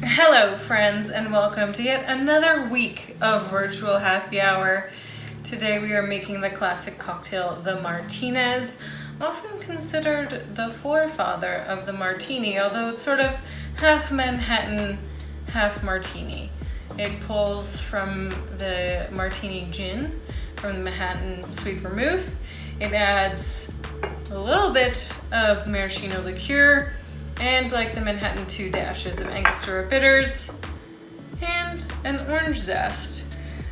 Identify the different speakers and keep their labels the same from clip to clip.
Speaker 1: Hello friends, and welcome to yet another week of virtual happy hour. Today we are making the classic cocktail, the Martinez, often considered the forefather of the martini, although it's sort of half Manhattan, half martini. It pulls from the martini gin, from the Manhattan sweet vermouth. It adds a little bit of maraschino liqueur, and like the Manhattan 2 dashes of angostura bitters, and an orange zest.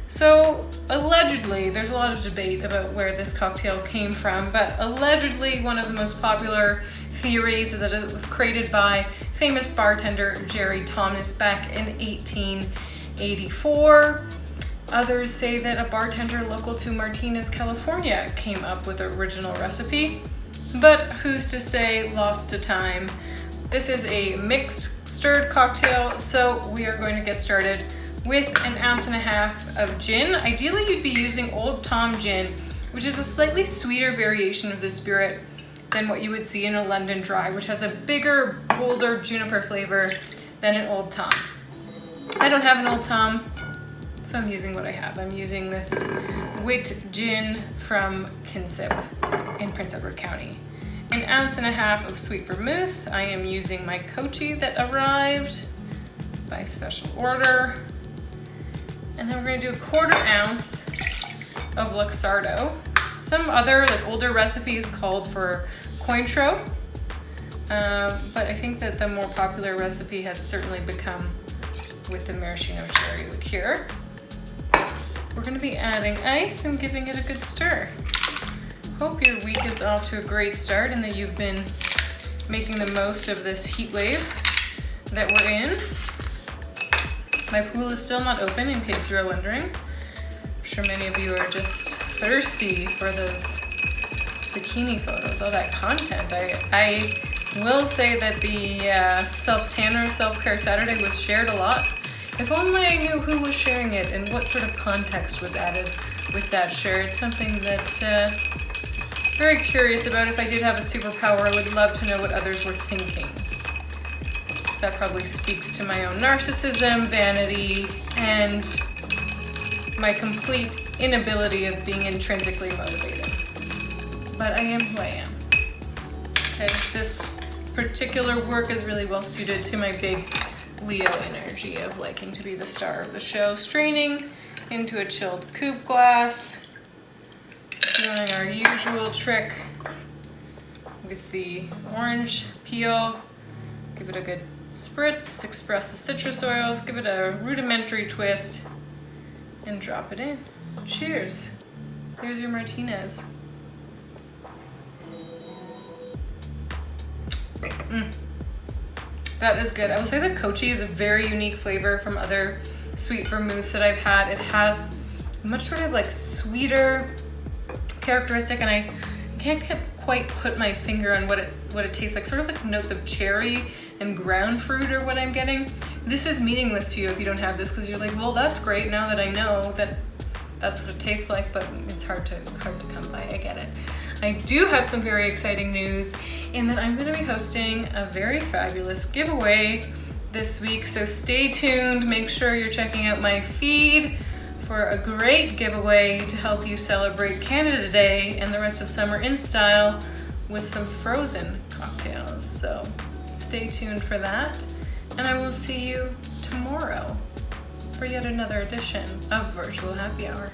Speaker 1: So allegedly, there's a lot of debate about where this cocktail came from, but allegedly one of the most popular theories is that it was created by famous bartender Jerry Thomas back in 1884. Others say that a bartender local to Martinez, California came up with the original recipe, but who's to say, lost to time. This is a mixed stirred cocktail, so we are going to get started with 1.5 ounces of gin. Ideally, you'd be using Old Tom gin, which is a slightly sweeter variation of the spirit than what you would see in a London Dry, which has a bigger, bolder juniper flavor than an Old Tom. I don't have an Old Tom, so I'm using what I have. I'm using this wit gin from Kinsip in Prince Edward County. 1.5 ounces of sweet vermouth. I am using my Kochi that arrived by special order. And then we're gonna do 1/4 ounce of Luxardo. Some other older recipes called for Cointreau, but I think that the more popular recipe has certainly become with the maraschino cherry liqueur. We're gonna be adding ice and giving it a good stir. Hope your week is off to a great start and that you've been making the most of this heat wave that we're in. My pool is still not open, in case you're wondering. I'm sure many of you are just thirsty for those bikini photos, all that content. I will say that the self-tanner, self-care Saturday was shared a lot. If only I knew who was sharing it and what sort of context was added with that share. It's something that very curious about. If I did have a superpower, I would love to know what others were thinking. That probably speaks to my own narcissism, vanity, and my complete inability of being intrinsically motivated. But I am who I am. Okay, this particular work is really well suited to my big Leo energy of liking to be the star of the show, straining into a chilled coupe glass. Doing our usual trick with the orange peel. Give it a good spritz, express the citrus oils, give it a rudimentary twist, and drop it in. Cheers. Here's your Martinez. That is good. I will say that Kochi is a very unique flavor from other sweet vermouths that I've had. It has much sort of sweeter characteristic, and I can't quite put my finger on what it tastes like. Sort of like notes of cherry and ground fruit are what I'm getting. This is meaningless to you if you don't have this, because you're like, well, that's great now that I know that that's what it tastes like, but it's hard to come by. I get it. I do have some very exciting news in that I'm going to be hosting a very fabulous giveaway this week, so stay tuned. Make sure you're checking out my feed for a great giveaway to help you celebrate Canada Day and the rest of summer in style with some frozen cocktails. So stay tuned for that, and I will see you tomorrow for yet another edition of Virtual Happy Hour.